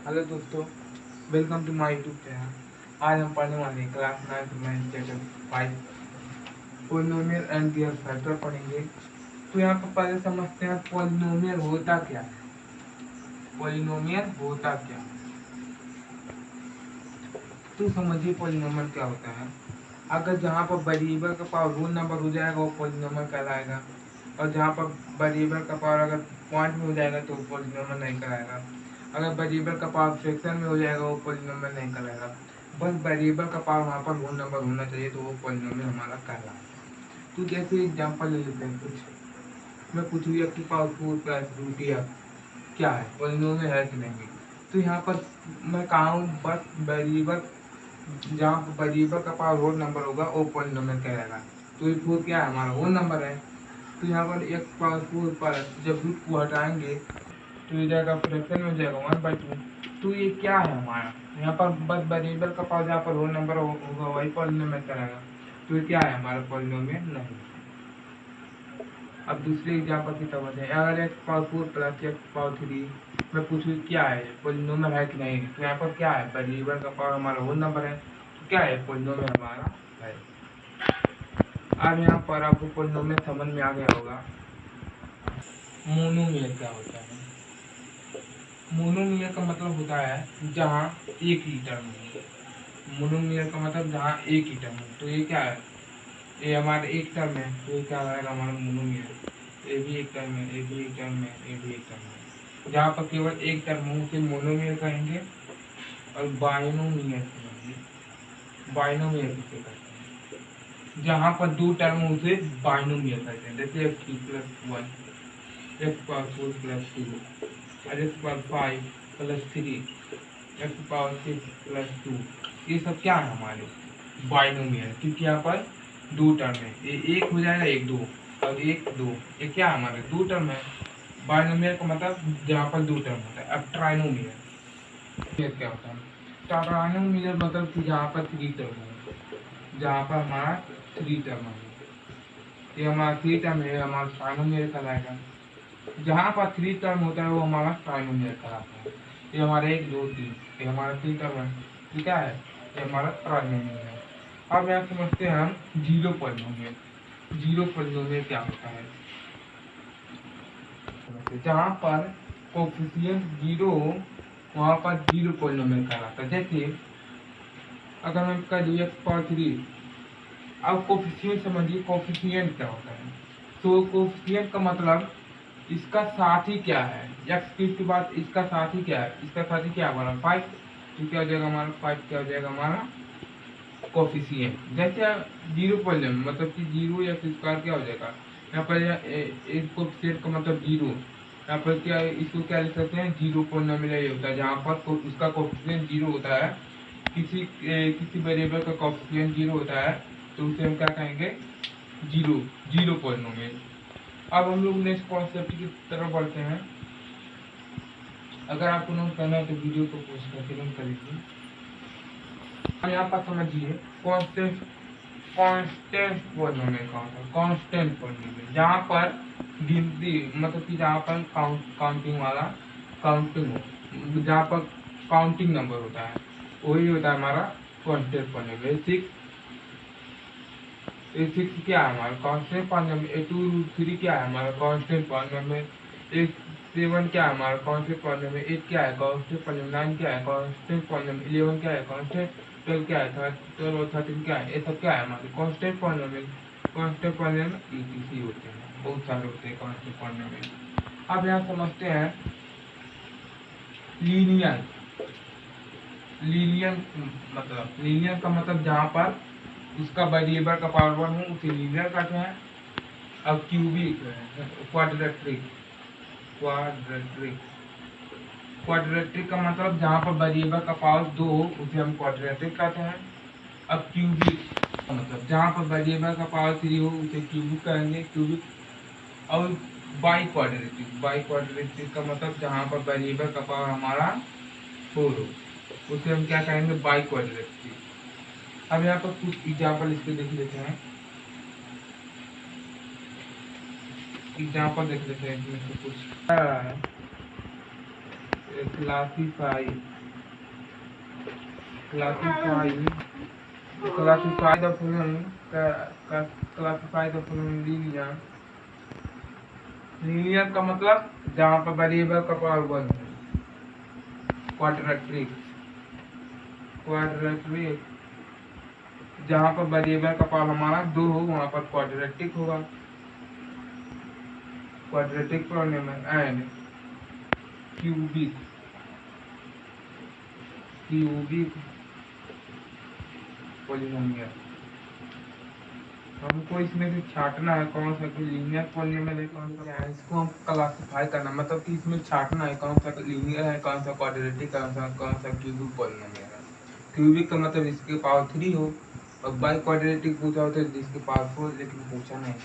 Hello दोस्तों, welcome to my YouTube channel. आज हम पढ़ने वाले हैं class 9 math chapter 5 polynomial and their factor पढ़ेंगे। तो यहाँ पर पहले समझते हैं पॉलिनोमियल होता क्या है। पॉलिनोमियल होता क्या है तो समझिए पॉलिनोमियल क्या होता है। अगर जहाँ पर वेरिएबल का पावर होल नंबर हो जाएगा वो पॉलिनोमियल कहलाएगा, और जहाँ पर वेरिएबल का पावर अगर पॉइंट में हो जाएगा तो पॉलिनोमियल नहीं कहलाएगा। अगर वेरिएबल का पावर फ्रैक्शन में हो जाएगा वो पॉलिनोमियल नहीं कहलाएगा। बस वेरिएबल का पावर वहाँ पर होल नंबर होना चाहिए तो वो पॉलिनोमियल हमारा कहलाएगा। तो जैसे एग्जाम्पल ले लेते हैं, कुछ मैं पूछूँ एक्स की पावर 4 प्लस रूट एक्स क्या है, पॉलिनोमियल है कि नहीं। तो यहाँ पर मैं कहा हूँ बस वेरिएबल, जहाँ पर वेरिएबल का पावर होल नंबर होगा वो पॉलिनोमियल कहलाएगा। तो ये 4 क्या है, हमारा होल नंबर है। तो यहाँ पर एक्स पावर 4 पर जब रूट को हटाएंगे तो ये जाएगा फ्रैक्शन में हो जाएगा 1/2। तो ये क्या है हमारा, यहाँ पर बस वेरिएबल का पावर जहाँ पर होल नंबर होगा वही पॉलिनोमियल कहलाएगा। तो ये क्या है, हमारा पॉलिनोमियल नहीं। अब दूसरे एग्जाम्पल की तरफ है, अगर x power 4 plus x power 3 मैं पूछूँ क्या है, पॉलिनोमियल है कि नहीं। तो यहाँ पर क्या है, वेरिएबल का पावर हमारा होल नंबर है, तो क्या है, पॉलिनोमियल हमारा है। अब यहाँ पर आपको पॉलिनोमियल समझ में आ गया होगा। मोनोमियल क्या होता है। मोनोमियल का मतलब होता है जहाँ एक ही टर्म हो। मोनोमियल का मतलब जहाँ एक ही टर्म हो। तो ये क्या है, ये हमारा एक टर्म है तो ये क्या रहेगा, हमारा मोनोमियल। ये भी एक टर्म है, ये भी एक टर्म है, ये भी एक टर्म है। जहाँ पर केवल एक टर्म हो उसे मोनोमियल कहेंगे, और बाइनोमियल कहेंगे। बाइनोमियल किसे कहते हैं, जहाँ पर दो टर्म हो उसे बाइनोमियल कहते हैं। जैसे एक्स की प्लस 1, एक्स पावर 4 प्लस 2, और x power 5 plus 3, x power 6 plus 2। ये सब क्या है, हमारे बाइनोमियल, क्योंकि यहाँ पर दो टर्म है। ये एक हो जाएगा, एक दो, और एक दो, ये क्या है, हमारे दो टर्म है। बाइनोमियल का मतलब जहाँ पर दो टर्म होता है। अब ट्राइनोमियल क्या होता है, ट्राइनोमियल मतलब कि जहाँ पर थ्री टर्म हो, जहाँ पर हमारा थ्री टर्म है। ये हमारा थ्री टर्म है, हमारा ट्राइनोमियल कहलाएगा। जहाँ पर थ्री टर्म होता है वो हमारा ट्राइनोमियल कहलाता है। ये हमारा एक दो तीन, ये हमारा थ्री टर्म है, ये क्या है, ये हमारा ट्राइनोमियल है। अब यहाँ समझते हैं हम जीरो पॉलिनोमियल। जीरो पॉलिनोमियल क्या होता है, जहाँ पर कोफिशिएंट जीरो हो वहाँ पर जीरो पॉलिनोमियल कहलाता है। जैसे अगर मैं कर दूँ एक्स पावर 3, अब कोफिशिएंट समझिए, कोफिशिएंट क्या होता है। तो कोफिशिएंट का मतलब इसका साथी क्या है, एक्स क्यूब के बाद इसका साथी क्या है, इसका साथी क्या है, हमारा 5। तो क्या हो जाएगा हमारा 5, क्या हो जाएगा हमारा कोफिशिएंट। जैसे जीरो पॉलिनोमियल मतलब कि जीरो या स्क्वायर क्या हो जाएगा, यहाँ पर एक कोफिशिएंट का मतलब जीरो। यहाँ पर क्या, इसको क्या लिख सकते हैं, जीरो पॉलिनोमियल ये होता है जहाँ पर उसका कोफिशिएंट जीरो होता है। किसी वेरिएबल का कोफिशिएंट जीरो होता है तो उसे हम क्या कहेंगे, जीरो जीरो पॉलिनोमियल। अब हम लोग नेक्स्ट कॉन्सेप्ट की तरफ बढ़ते हैं। अगर आपको नोट करना है तो वीडियो को पोस्ट करके नोट कर लीजिए। यहाँ पर समझिए कांस्टेंट कांस्टेंट पॉलिनोमियल का होता है। कांस्टेंट पॉलिनोमियल जहाँ पर गिनती मतलब कि जहाँ पर काउंटिंग वाला काउंटिंग हो, जहाँ पर काउंटिंग नंबर होता है वही होता है हमारा कांस्टेंट पॉलिनोमियल। सिक्स क्या है हमारा कांस्टेंट पॉलिनोमियल। 2√3 क्या है हमारा कांस्टेंट पॉलिनोमियल। 7 क्या है हमारा कांस्टेंट पॉलिनोमियल। 8 क्या है कांस्टेंट पॉलिनोमियल। 9 क्या है कांस्टेंट पॉलिनोमियल। 11 क्या है कांस्टेंट। 12 क्या है 12 और 13 क्या है, ये सब क्या है हमारे constant polynomial. Constant polynomial etc होते हैं, बहुत सारे होते हैं कांस्टेंट पॉलिनोमियल। अब यहाँ समझते हैं लीनियर। लीनियर मतलब, लीनियर का मतलब जहाँ पर उसका वेरिएबल का पावर 1 हो उसे लीनियर कहते हैं। अब क्यूबिक, क्वाड्रेट्रिक। क्वाड्रेट्रिक क्वाड्रेट्रिक का मतलब जहाँ पर वेरिएबल का पावर 2 हो उसे हम क्वाड्रेट्रिक कहते हैं। अब क्यूबिक का मतलब जहाँ पर वेरिएबल का पावर 3 हो उसे क्यूबिक कहेंगे, क्यूबिक। और बाई क्वाड्रेट्रिक का मतलब जहाँ पर वेरिएबल का पावर हमारा 4 हो उसे हम क्या कहेंगे, बाई क्वाड्रेट्रिक। अब यहाँ पर कुछ एग्जाम्पल इसके देख लेते हैं। एग्जाम्पल देख लेते हैं इसमें से कुछ है। Classify classify classify the following classify the following linear. Linear का मतलब जहाँ पर वेरिएबल का पावर 1 है। क्वाड्रेटिक क्वाड्रेटिक जहाँ पर वेरिएबल का पावर हमारा 2 हो वहाँ पर क्वाड्रेटिक होगा। Quadratic polynomial and cubic polynomial. हमको इसमें से छाटना है कौन सा लीनियर पॉलिनोमियल है कौन सा है, इसको हम क्लासिफाई करना मतलब कि इसमें छाटना है कौन सा लीनियर है कौन सा क्वाड्रेटिक कौन सा क्यूबिक पॉलिनोमियल है। क्यूबिक का मतलब जिसके पावर 3 हो और बाई क्वाड्रेटिक पूछा होता है जिसके पावर 4, लेकिन पूछा नहीं है।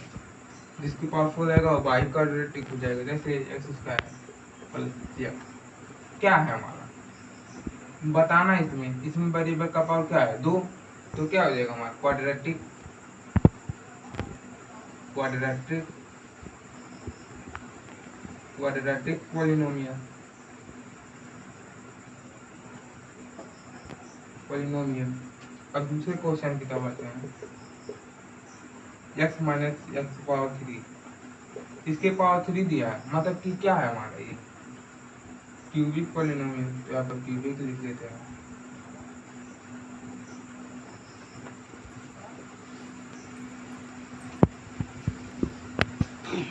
जिसके पावर 4 आएगा वो बाई क्वाड्रेटिक हो जाएगा। जैसे एक्स स्क्वायर प्लस क्या है हमारा बताना। इसमें वेरिएबल का पावर क्या है 2, तो क्या हो जाएगा हमारा क्वाड्रेटिक पॉलिनोमियल। अब दूसरे क्वेश्चन की तरफ आते हैं। x माइनस एक्स पावर 3 इसके पावर 3 दिया है मतलब कि क्या है हमारा ये क्यूबिक पॉलिनोमियल। तो यहाँ पर क्यूबिक लिख देते हैं।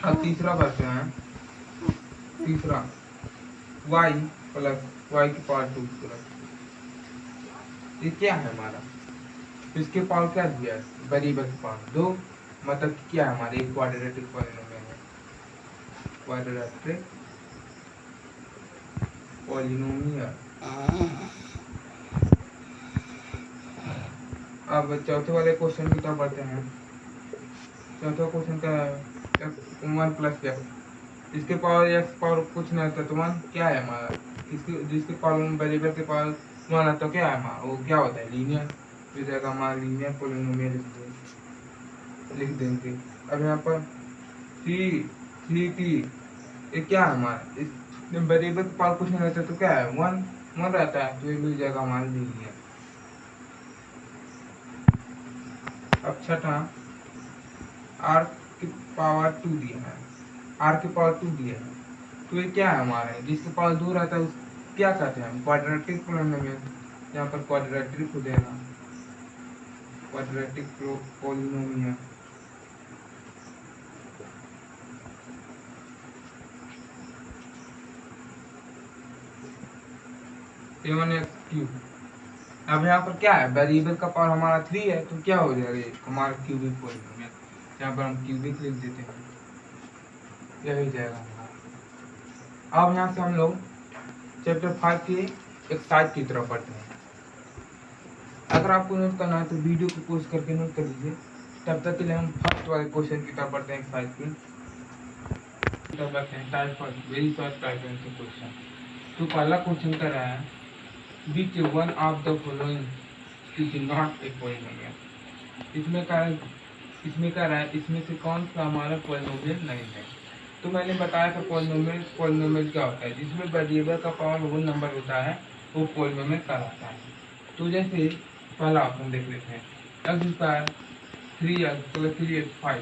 अब तीसरा करते हैं। तीसरा y प्लस वाई की पावर 2 प्लस ये क्या है हमारा। इसके पावर क्या दिया है वेरिएबल के पावर 2 मतलब क्या है हमारे क्वाड्रेटिक पॉलिनोमियल है। Quadratic polynomial. अब चौथे वाले क्वेश्चन की तरफ बढ़ते हैं। चौथा क्वेश्चन का है 1 प्लस एक्स इसके पावर एक्स पावर कुछ नहीं होता तो 1 क्या है हमारा। इसके जिसके पावर वेरिएबल के पावर 1 है तो क्या है हमारा वो क्या होता है लीनियर। तो जाएगा हमारा लीनियर पॉलिनोमियल लिख देंगे। अब यहाँ पर थ्री टी ये क्या है हमारा। इस वेरिएबल के पावर कुछ नहीं रहता तो क्या है 1 रहता है तो ये मिल जाएगा हमारा लीनियर। अब छठा आर की पावर 2 दिया है। आर की पावर 2 दिया है तो ये क्या है हमारा जिसके पावर 2 रहता है क्या कहते हैं हम क्वाड्रेटिक पॉलिनोमियल। यहाँ पर क्वाड्रेटिक हो जाएगा क्वाड्रेटिक पॉलिनोमियल। अब यहाँ पर क्या है वेरिएबल का पावर हमारा 3 है तो क्या हो जाएगा हमारा क्यूबिक पॉलिनोमियल। यहाँ पर हम क्यूबिक लिख देते हैं यही जाएगा हमारा। अब यहाँ से हम लोग चैप्टर 5 के एक्सरसाइज की तरफ बढ़ते हैं। अगर आपको नोट करना है तो वीडियो को पोस्ट करके नोट कर लीजिए। तब तक के लिए हम फर्स्ट वाले क्वेश्चन की तरफ बढ़ते हैं एक्सरसाइज की तरफ बढ़ते हैं। Type first very short type question. तो पहला क्वेश्चन कर रहा है which one of the following is not a polynomial। इसमें कह रहा है इसमें से कौन सा हमारा पॉलिनोमियल नहीं है। तो मैंने बताया था पॉलिनोमियल क्या होता है जिसमें वेरिएबल का पावर होल नंबर होता है वो पॉलिनोमियल कहलाता है। तो जैसे पहला ऑप्शन देख लेते हैं x square 3x plus 3x 5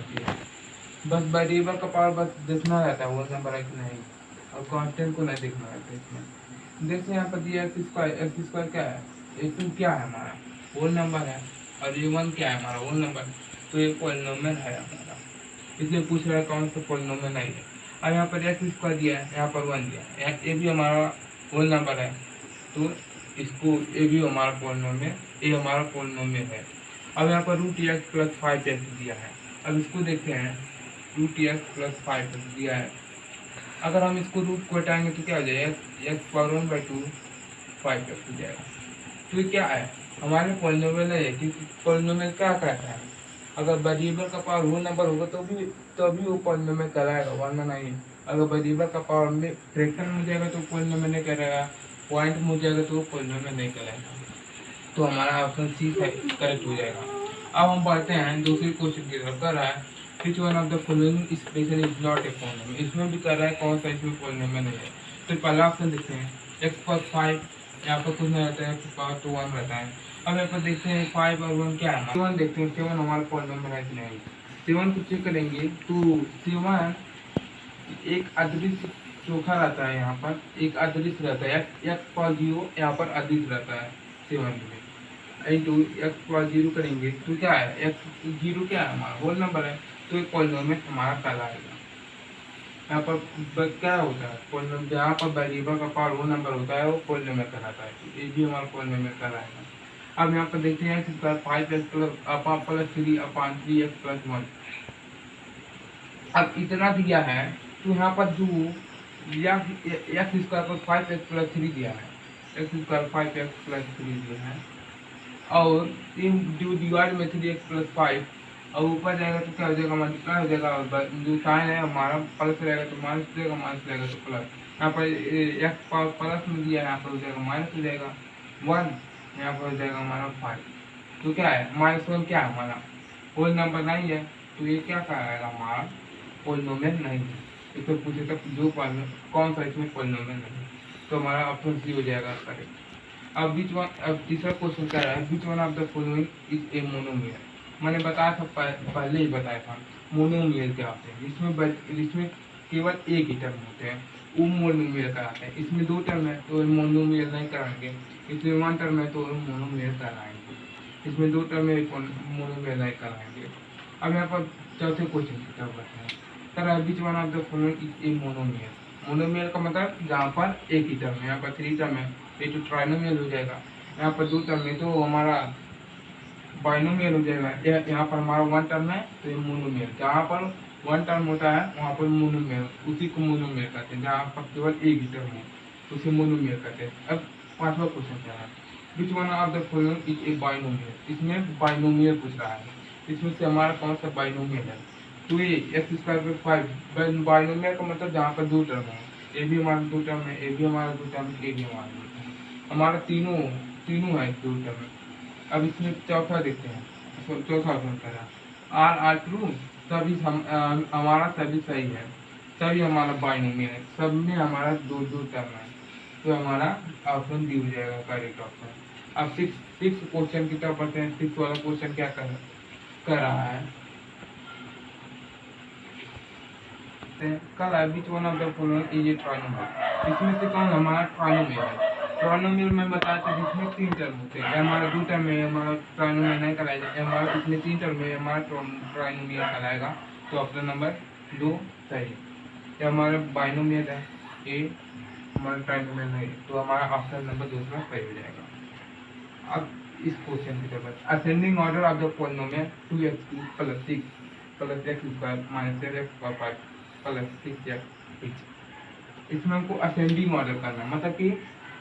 बस वेरिएबल का पावर बस देखना रहता है होल नंबर है कि नहीं और कांस्टेंट को नहीं देखना रहता है। इसमें जैसे यहाँ पर दिया एक्स स्क्वायर क्या है एक क्या है हमारा होल नंबर है और ये 1 क्या है हमारा होल नंबर तो ये पॉलिनोमियल है हमारा। इसमें पूछ रहा है कौन सा पॉलिनोमियल नहीं है। और यहाँ पर एक्स स्क्वायर दिया है यहाँ पर 1 दिया है ये भी हमारा होल नंबर है तो इसको ये भी हमारा पॉलिनोमियल ये हमारा पॉलिनोमियल है। अब यहाँ पर रूट एक्स प्लस 5x दिया है। अब इसको देखते हैं रूट एक्स प्लस 5x दिया है। अगर हम इसको रूट को हटाएंगे तो क्या हो जाएगा एक्स पावर 1/2 5x हो जाएगा। तो ये क्या है हमारे पॉलिनोमियल है क्योंकि पॉलिनोमियल क्या कहता है अगर वेरिएबल का पावर होल नंबर होगा तो भी वो पॉलिनोमियल कहलाएगा वरना नहीं। अगर वेरिएबल का पावर में फ्रैक्शन में जाएगा तो पॉलिनोमियल नहीं कहलाएगा पॉइंट में जाएगा तो पॉलिनोमियल नहीं कहलाएगा। तो हमारा ऑप्शन सी करेक्ट हो जाएगा। अब हम बढ़ते हैं दूसरे क्वेश्चन की तरफ। कर रहा है which one of the following expression is not a polynomial. इसमें भी कर रहा है कौन सा इसमें पॉलिनोमियल नहीं है। तो पहला ऑप्शन देखते हैं एक्स प्लस 5 यहाँ पर कुछ नहीं रहता है, एक्स पावर टू 1 रहता है। अब यहाँ पर देखते हैं 5 और 1 क्या है। 7 देखते हैं, 7 हमारा पॉलिनोमियल है कि नहीं। 7 को चेक करेंगे तो 7 एक अदृश्य चोखा रहता है, यहाँ पर एक अदृश्य रहता है, एक्स पावर 0 यहाँ पर अदृश्य रहता है 7 में। इंटू एक्स पावर 0 करेंगे तो क्या है, एक्स 0 क्या है हमारा होल नंबर है, तो एक पॉलिनोमियल हमारा कहलाएगा। यहाँ पर क्या होता है पॉलिनोमियल, जहाँ पर वेरिएबल का पावर होल नंबर होता है वो पॉलिनोमियल कहलाता है, तो ये भी हमारा पॉलिनोमियल कहलाएगा। अब यहाँ पर देखते हैं x square 5x plus 3 upon 3x plus 1। अब इतना दिया है तो यहाँ पर जो एक्स स्क्वायर पर 5x प्लस 3 दिया है, एक्स स्क्वायर 5x प्लस 3 दिया है, और जो डिवाइड में 3x प्लस 5 और ऊपर जाएगा तो क्या हो जाएगा, मल्टीप्लाई हो जाएगा, और जो साइन है हमारा प्लस रहेगा तो माइनस रहेगा, माइनस रहेगा तो प्लस। यहाँ पर एक्स पावर प्लस में दिया है, यहाँ पर हो जाएगा माइनस हो जाएगा 1, यहाँ पर हो जाएगा हमारा 5। तो क्या है -1 क्या है हमारा होल नंबर नहीं है, तो ये क्या कहलाएगा हमारा पॉलिनोमियल नहीं है। इसमें पूछे तक जो कौन सा इसमें पॉलिनोमियल नहीं है, तो हमारा ऑप्शन सी हो जाएगा करेक्ट। अब तीसरा क्वेश्चन क्या है, which one of the following is a monomial. मैंने बताया था पहले ही बताया था मोनोमियल क्या होते हैं, इसमें केवल एक ही टर्म होते हैं, वो मोनोमियल कराते हैं। इसमें 2 टर्म है तो मोनोमियल नहीं कराएंगे, इसमें 1 टर्म है तो मोनोमियल कराएंगे, इसमें 2 टर्म में मोनोमियल नहीं कराएंगे। अब यहाँ पर चौथे क्वेश्चन की तरफ बढ़ते हैं। Sir which one of the following is a monomial. Monomial का मतलब जहाँ पर एक ही टर्म है, यहाँ पर 3 टर्म है ये तो ट्राइनोमियल हो जाएगा, यहाँ पर 2 टर्म है तो हमारा बाइनोमियल हो जाएगा, यहाँ पर हमारा 1 टर्म है तो ये मोनोमियल। जहाँ पर 1 टर्म होता है वहाँ पर मोनोमियल, उसी को मोनोमियल कहते हैं। जहाँ पर केवल एक ही टर्म है उसे मोनोमियल कहते हैं। अब 5वां क्वेश्चन क्या है, which one of the following is a binomial. इसमें बाइनोमियल पूछ रहा है, इसमें से हमारा कौन सा बाइनोमियल है, तो ये एक्स स्क्वायर पर 5। बाइनोमियल का मतलब जहाँ पर 2 टर्म है, ए भी हमारा 2 टर्म है, ए भी हमारा 2 टर्म है, ए भी हमारा 2 टर्म है, हमारा तीनों है 2 टर्म है। अब इसमें चौथा देखते हैं, चौथा ऑप्शन करा आर ट्रू, सभी हमारा सभी सही है, सभी हमारा बाइनोमियल है, सब में हमारा 2 टर्म है, तो हमारा ऑप्शन डी हो जाएगा करेक्ट ऑप्शन। अब सिक्स क्वेश्चन की तरफ बढ़ते हैं। 6 वाला क्वेश्चन क्या कर रहा है, कल है which one of the following is a trinomial. इसमें से कौन हमारा ट्राइनोमियल है। ट्राइनोमियल में बताया था जिसमें 3 टर्म होते हैं, हमारा 2 टर्म में हमारा ट्राइनोमियल नहीं कराएगा, हमारा इसमें 3 टर्म में हमारा ट्राइनोमियल कराएगा, तो ऑप्शन नंबर 2 सही। ये हमारा बाइनोमियल है, ये हमारा ट्राइनोमियल नहीं, तो हमारा ऑप्शन नंबर 2 सही हो जाएगा। अब इस क्वेश्चन की तरफ ascending order of the polynomial 2x³ + 6 + x² - 7x + 5 + 6x। इसमें हमको असेंडिंग ऑर्डर करना है, मतलब कि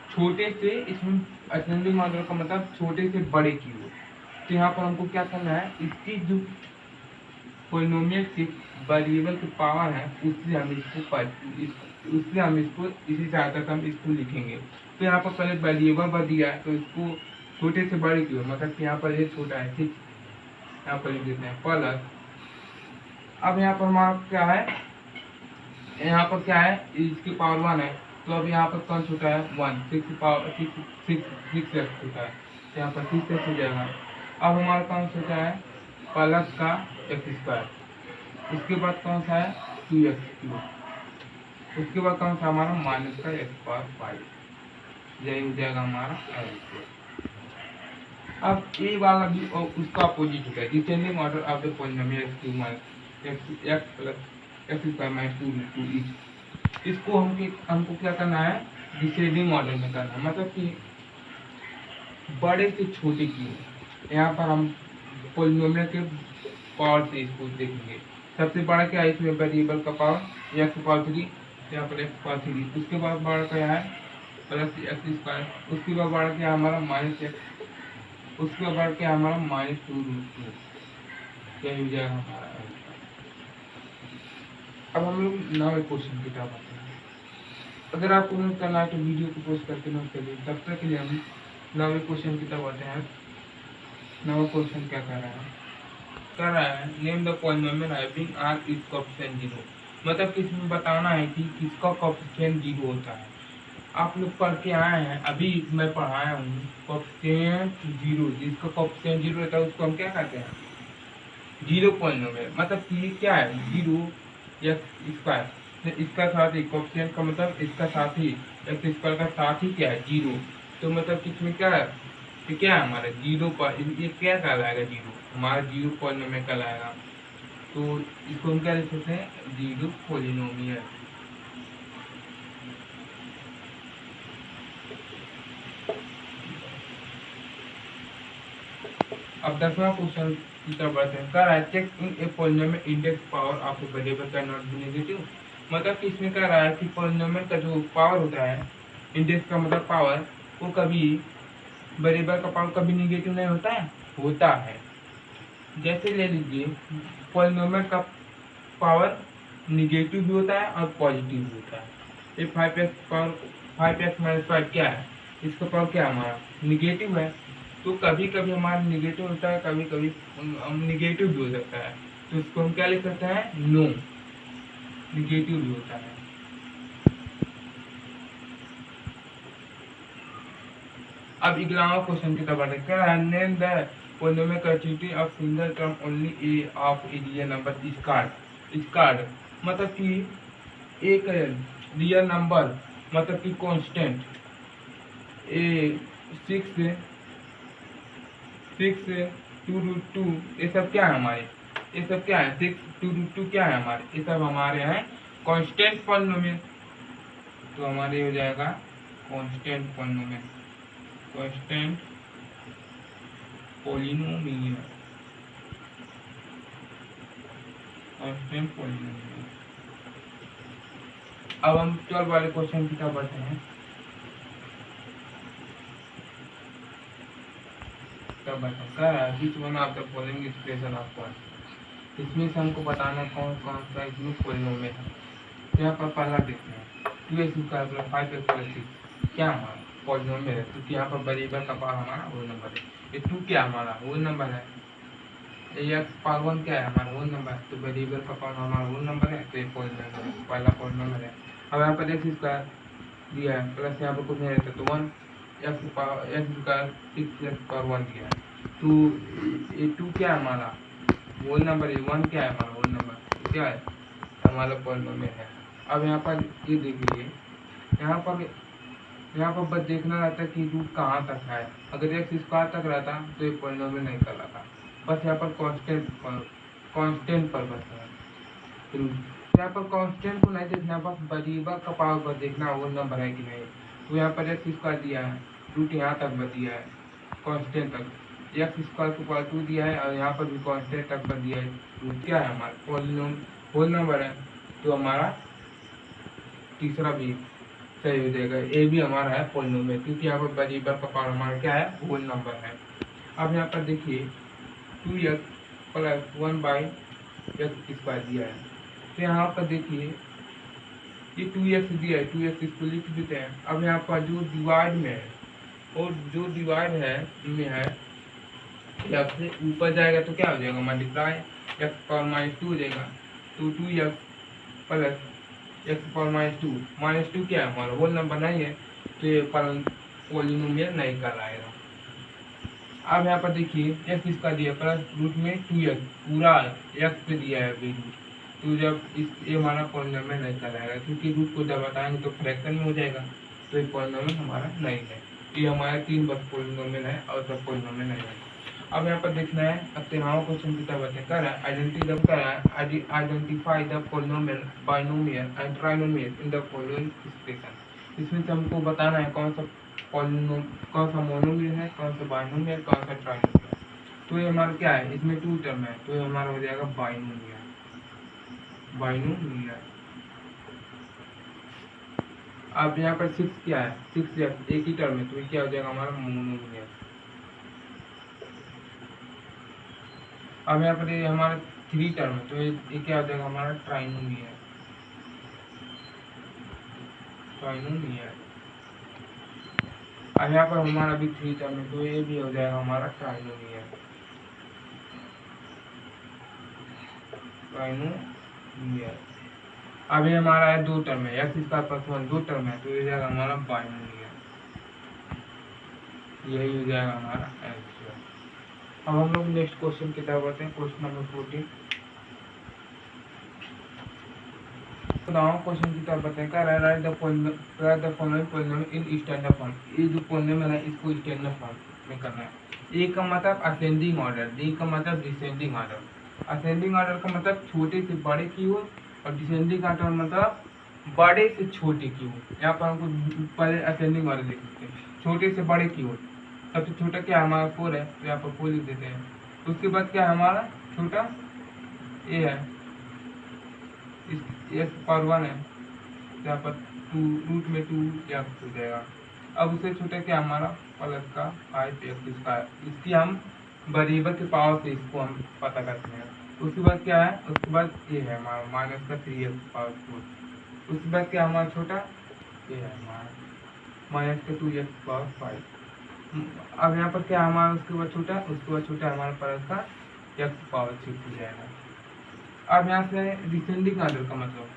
छोटे से, इसमें असेंडिंग ऑर्डर का मतलब छोटे से बड़े की ओर। तो यहाँ पर हमको क्या करना है, इसकी जो पॉलिनोमियल की वेरिएबल की पावर है उससे हम इसको इसी सहायता से हम इसको लिखेंगे। तो यहाँ पर पहले वेरिएबल बढ़ दिया है तो इसको छोटे से बड़े की ओर, मतलब कि यहाँ पर ये छोटा है, ठीक, यहाँ पर लिख देते हैं प्लस। अब यहाँ पर हमारा क्या है, यहाँ पर क्या है, इसकी पावर 1 है, तो अब यहाँ पर कौन छोटा है 1, 6 पावर 6x छोटा है, तो यहाँ पर 6x हो जाएगा। अब हमारा कौन छोटा है प्लस का x², इसके बाद कौन सा है 2x³, उसके बाद कौन सा हमारा माइनस का x⁵, यही हो जाएगा हमारा l²। अब ए वाला भी उसका अपोजिट होता है, descending order of the polynomial x³ + x² - 2 इसको हमको क्या करना है, डिसेंडिंग ऑर्डर में करना है, मतलब कि बड़े से छोटे की। यहाँ पर हम पॉलिनोमियल के पावर से इसको देखेंगे। सबसे बड़ा क्या है इसमें वेरिएबल का पावर x⁵, यहाँ पर x⁵, उसके बाद बड़ा क्या है +x², उसके बाद बड़ा क्या हमारा -x, उसके बाद क्या हमारा -2√2, क्या हो जाएगा हमारा। अब हम लोग 9वें क्वेश्चन की तरफ आते हैं। अगर आपको नोट करना है तो वीडियो को पोस्ट करके नोट करिए, तब तक के लिए हम 9वें क्वेश्चन की तरफ आते हैं। 9वां क्वेश्चन क्या कर रहा है name the polynomial having r is coefficient 0, मतलब कि इसमें बताना है कि किसका कोएफिशिएंट 0 होता है। आप लोग पढ़ के आए हैं, अभी मैं पढ़ाया हूँ कोएफिशिएंट जीरो, जिसका कोएफिशिएंट जीरो रहता है उसको हम क्या कहते हैं, जीरो पॉलिनोमियल। मतलब कि ये क्या है, जीरो एक्स स्क्वायर, इसका साथ ही कोएफिशिएंट का मतलब इसका साथ ही एक्स स्क्वायर का साथ ही क्या है, जीरो। तो मतलब कि इसमें क्या है, ये क्या है हमारा जीरो पर, ये क्या कहलाएगा, जीरो हमारा जीरो पॉलिनोमियल कहलाएगा। तो इसको हम क्या लिख सकते हैं, जीरो पॉलिनोमियल। अब 10वां क्वेश्चन की तरफ बढ़ते हैं। कह रहा है check in a polynomial index power of a variable can not be negative. मतलब कि इसमें कह रहा है कि पॉलिनोमियल का जो पावर होता है, इंडेक्स का मतलब पावर, वो कभी वेरिएबल का पावर कभी नेगेटिव नहीं होता है, होता है। जैसे ले लीजिए पॉलिनोमियल का पावर निगेटिव भी होता है और पॉजिटिव भी होता है। ये 5x पावर 5x माइनस 5 क्या है, इसका पावर क्या है हमारा, निगेटिव है। तो कभी कभी हमारा निगेटिव होता है, कभी कभी निगेटिव भी हो सकता है। तो इसको हम क्या लिख सकते हैं, नो, निगेटिव भी होता है। अब 11वां क्वेश्चन की तरफ बढ़ते हैं। क्या है, name the polynomial constituting of single term only a of a real number is called. Is called मतलब कि एक रियल नंबर, मतलब कि constant a 6 two root two, ये सब क्या है हमारे, ये सब क्या है, 6 टू रूट टू क्या है हमारे, ये सब हमारे हैं कांस्टेंट पॉलिनोमियल। तो हमारे हो जाएगा constant polynomial, constant polynomial, constant polynomial. अब हम 12 वाले क्वेश्चन की तरफ बढ़ते हैं। तब बताओ which one of the following expression of one. इसमें से हमको बताना कौन कौन सा इसमें पॉलिनोमियल है। तो यहाँ पर पहला देखते हैं 2x square plus 5x plus 6 क्या हमारा पॉलिनोमियल है, क्योंकि यहाँ पर वेरिएबल का पावर हमारा होल नंबर है। ये 2 क्या हमारा होल नंबर है, ये x पावर 1 क्या है हमारा होल नंबर है। तो वेरिएबल का पावर हमारा होल नंबर है, तो ये पॉलिनोमियल पहला पॉलिनोमियल है। अब यहाँ पर x स्क्वायर दिया है प्लस यहाँ पर कुछ नहीं रहता तो 1, एक्स स्क्वायर 6x पावर 1 दिया है। तो ये 2 क्या है हमारा होल नंबर है, 1 क्या है हमारा होल नंबर, क्या है हमारा पॉलिनोमियल है। अब यहाँ पर ये देखिए, यहाँ पर बस देखना रहता है कि रूट कहाँ तक है। अगर एक्स स्क्वायर तक रहता तो ये पॉलिनोमियल नहीं कहलाता। बस यहाँ पर कांस्टेंट पर बस है रूट। यहाँ पर कांस्टेंट को नहीं देखना, बस वेरिएबल का पावर पर देखना वो नंबर है कि नहीं। तो यहाँ पर एक्स स्क्वायर दिया है, रूट यहाँ तक बच दिया है कांस्टेंट तक, एक्स स्क्वायर को पावर 2 दिया है और यहाँ पर भी कांस्टेंट तक बच दिया है। रूट क्या है हमारा पॉलिनोमियल होल नंबर है। तो हमारा तीसरा भी सही हो जाएगा, ए भी हमारा है पॉलिनोमियल, क्योंकि यहाँ पर वेरिएबल का पावर हमारा क्या है होल नंबर है। अब यहाँ पर देखिए 2x plus 1 by x square दिया है। तो यहाँ पर देखिए ये 2x दिया है, 2x इसको लिख देते हैं। अब यहाँ पर जो डिवाइड में है और जो डिवाइड है में है एक्स से ऊपर जाएगा तो क्या हो जाएगा मल्टीप्लाई, एक्स पावर माइनस 2 हो जाएगा। तो 2x plus x power minus two क्या है हमारा होल नंबर नहीं है, तो ये पॉलिनोमियल नहीं कहलाएगा। अब यहाँ पर देखिए एक्स इसका दिया प्लस रूट में 2x पूरा एक्स पे दिया है अभी रूट। तो जब ये हमारा पॉलिनोमियल नहीं कहलाएगा, क्योंकि रूट को जब बताएंगे तो फ्रैक्शन में हो जाएगा। तो ये पॉलिनोमियल हमारा नहीं है। ये हमारा 3 बस पॉलिनोमियल है और सब पॉलिनोमियल नहीं है। अब यहाँ पर देखना है, अब 13वां क्वेश्चन की तरफ कर रहा है identify the polynomial binomial and trinomial in the following expression. इसमें से हमको बताना है कौन सा मोनोमियल है, कौन सा बाइनोमियल, कौन सा ट्राइनोमियल। तो ये हमारा क्या है, इसमें 2 टर्म है, तो ये हमारा हो जाएगा बाइनोमियल। अब यहाँ पर 6 क्या है, 6 एक ही टर्म है, तो ये क्या हो जाएगा हमारा मोनोमियल। अब यहाँ पर ये हमारा 3 टर्म है, तो ये क्या हो जाएगा हमारा ट्राइनोमियल। अब यहाँ पर हमारा भी 3 टर्म है, तो ये भी हो जाएगा हमारा ट्राइनोमियल। अभी हमारा है 2 टर्म है, एक्स स्क्वायर प्लस 1 2 टर्म है, तो ये जाएगा हमारा बाइनोमियल, यही हो जाएगा हमारा आंसर। अब हम लोग नेक्स्ट क्वेश्चन की तरफ बढ़ते हैं, क्वेश्चन नंबर 14। क्वेश्चन की तरफ बताएं, क्या right the following polynomial in standard form. ये जो पॉलिनोमियल है इसको स्टैंडर्ड फॉर्म में करना है। ए का मतलब असेंडिंग ऑर्डर, डी का मतलब डिसेंडिंग ऑर्डर। असेंडिंग ऑर्डर का मतलब छोटे से बड़े की ओर, और डिसेंडिंग ऑर्डर मतलब बड़े से छोटे की ओर। यहाँ पर हमको पहले असेंडिंग ऑर्डर लिख सकते हैं, छोटे से बड़े की ओर। सबसे छोटा क्या है हमारा 4 है, तो यहाँ पर 4 लिख देते हैं। उसके बाद क्या है हमारा छोटा ए है, इस पावर 1 है, यहाँ पर 2 रूट में 2 यहाँ हो जाएगा। अब उससे छोटा क्या हमारा प्लस का 5x², इसकी हम वेरिएबल के पावर से इसको हम पता करते हैं। उसके बाद क्या है, उसके बाद ये है हमारा माइनस का 3x²। उसके बाद क्या हमारा छोटा ये है हमारा माइनस का 2x⁵। अब यहाँ पर क्या हमारा उसके बाद छोटा, उसके बाद छोटा हमारा प्लस का x⁵ हो जाएगा। अब यहाँ से डिसेंडिंग ऑर्डर का मतलब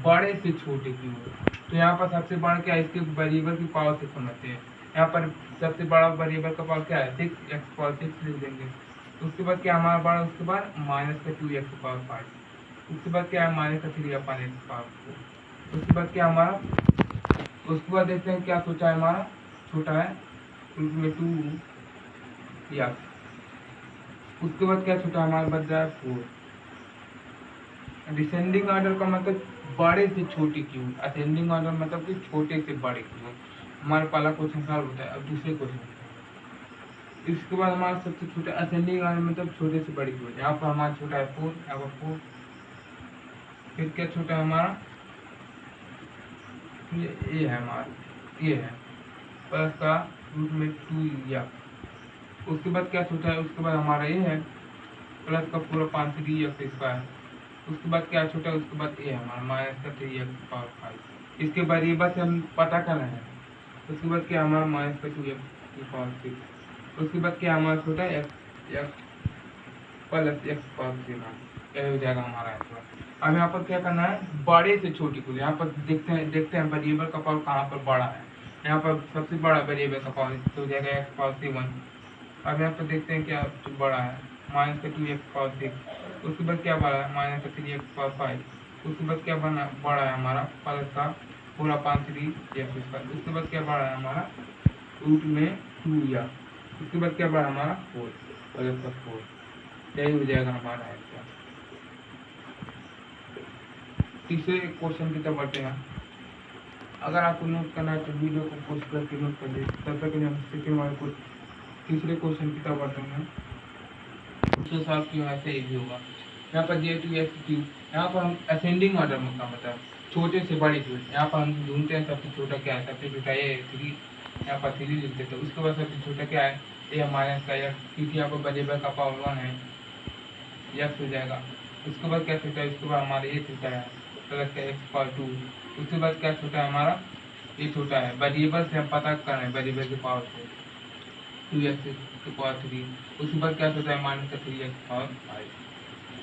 बड़े से छोटे की ओर, तो यहाँ पर सबसे बड़ा क्या है, इसके वेरिएबल की पावर से समझते हैं। यहाँ पर सबसे बड़ा वेरिएबल का पावर क्या है 6x⁵ लिख देंगे। उसके बाद क्या हमारा बड़ा, उसके बाद माइनस का 2x⁵। उसके बाद क्या है माइनस का 3/x²। उसके बाद क्या हमारा, उसके बाद देखते हैं क्या सोचा है हमारा, छोटा है उसमें 2 या। उसके बाद क्या छोटा हमारा बच जाए 4। डिसेंडिंग ऑर्डर का मतलब बड़े से छोटे की ओर, असेंडिंग ऑर्डर मतलब कि छोटे से बड़े की ओर। हमारा पहला क्वेश्चन सॉल्व होता है। अब दूसरे क्वेश्चन, इसके बाद हमारा सबसे छोटा असेंडिंग ऑर्डर मतलब छोटे से बड़े की ओर। यहाँ पर हमारा छोटा है 4, यहाँ पर 4। फिर क्या छोटा है हमारा, ये है हमारा, ये है प्लस का रूट में 2 या। उसके बाद क्या छोटा है, उसके बाद हमारा ये है प्लस का पूरा 5 3x²। उसके बाद क्या छोटा है, उसके बाद ये हमारा माइनस का 3x⁵। इसके वेरिएबल से हम पता कर रहे हैं। उसके बाद क्या हमारा माइनस का 2x⁵। उसके बाद क्या हमारा छोटा है x प्लस x⁵। यह हो जाएगा हमारा आंसर। अब यहाँ पर क्या करना है, बड़े से छोटे को, यहाँ पर देखते हैं वेरिएबल का पावर कहाँ पर बड़ा है। यहाँ पर सबसे बड़ा वेरिएबल का पावर तो हो जाएगा x⁵। अब यहाँ पर देखते हैं क्या बड़ा है, माइनस का 2x⁵। उसके बाद क्या बड़ा है माइनस का 3x⁵। उसके बाद क्या बड़ा है हमारा प्लस का पूरा 5 3x²। उसके बाद क्या बड़ा है हमारा रूट में 2 या। उसके बाद क्या बड़ा हमारा 4 प्लस का 4। यही हो जाएगा हमारा आंसर। तीसरे क्वेश्चन की तरफ बढ़ते हैं। अगर आपको नोट करना है तो वीडियो को पोस्ट करके नोट कर लीजिए। तब तक हम सेकेंड वाले को तीसरे क्वेश्चन की तरफ बढ़ते हैं। उससे सॉल्व क्यों ऐसे इजी होगा। यहाँ पर J2x3, यहाँ पर हम असेंडिंग ऑर्डर में का मतलब छोटे से बड़े की ओर। यहाँ पर हम ढूंढते हैं सबसे छोटा क्या है, सबसे छोटा ये 3, यहाँ पर 3 लिख देते हैं। उसके बाद सबसे छोटा क्या है ये माइनस का x, क्योंकि यहाँ पर वेरिएबल का पावर 1 है, x हो जाएगा। उसके बाद क्या छोटा है, उसके बाद हमारा ये छोटा है प्लस का x⁵। उसके बाद क्या छोटा है हमारा ये छोटा है, वेरिएबल से हम पता कर रहे हैं वेरिएबल के पावर से 2x⁵। उसके बाद क्या छोटा है माइनस का 3x⁵।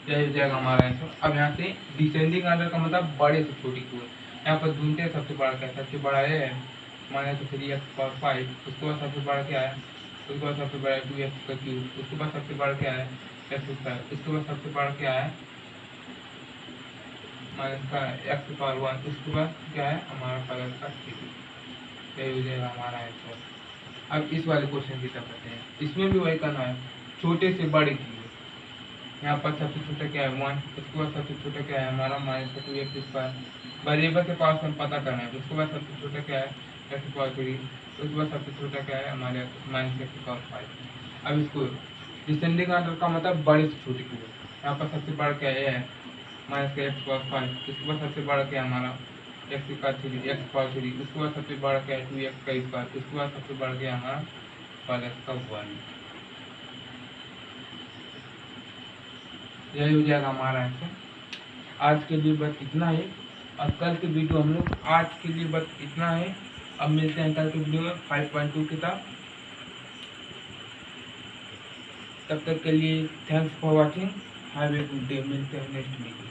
यही हो जाएगा हमारा आंसर। अब यहाँ से डिसेंडिंग ऑर्डर का मतलब बड़े से छोटी की ओर। यहाँ पर ढूंढते हैं सबसे बड़ा क्या है, सबसे बड़ा ये है माइनस 3x⁵। उसके बाद सबसे बड़ा क्या है, उसके बाद सबसे बड़ा 2x⁵। उसके बाद सबसे बड़ा क्या है x²। उसके बाद सबसे बड़ा क्या है माइनस का x⁴। उसके बाद क्या है हमारा प्लस का 3। यही हो जाएगा हमारा आंसर। अब इस वाले क्वेश्चन की तरफ आते हैं। इसमें भी वही करना है, छोटे से बड़े की। यहाँ पर सबसे छोटा क्या है 1। उसके बाद सबसे छोटा क्या है हमारा माइनस का 2x²। वेरिएबल के पास हम पता करना है। उसके बाद सबसे छोटा क्या है x⁴। उसके बाद सबसे छोटा क्या है हमारे माइनस x⁵। अब इसको डिसेंडिंग ऑर्डर का मतलब बड़े से छोटे की ओर। यहाँ पर सबसे बड़ा क्या है माइनस का x⁵। उसके बाद सबसे बड़ा क्या है हमारा x⁴। उसके बाद सबसे बड़ा क्या है 2x²। उसके बाद सबसे बड़ा क्या है हमारा प्लस का 1। यही हो जाएगा हमारा आंसर। आज के लिए बस इतना ही, और कल के वीडियो हम लोग आज के लिए बस इतना है। अब मिलते हैं कल के वीडियो में 5.2 के साथ। तब तक के लिए thanks for watching. Have a good day. मिलते हैं नेक्स्ट वीडियो।